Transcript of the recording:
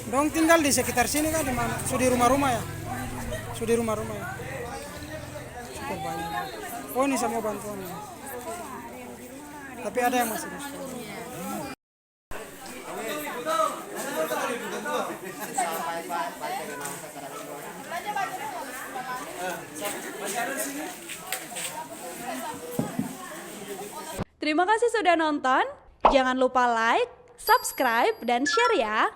Dong tinggal di sekitar sini kan, di mana? Sudah di rumah-rumah ya? Sudah di rumah-rumah ya? Cukup banyak. Oh ini semua bantuan ya? Tapi ada yang masih di sekolah. Terima kasih sudah nonton. Jangan lupa like, subscribe, dan share ya.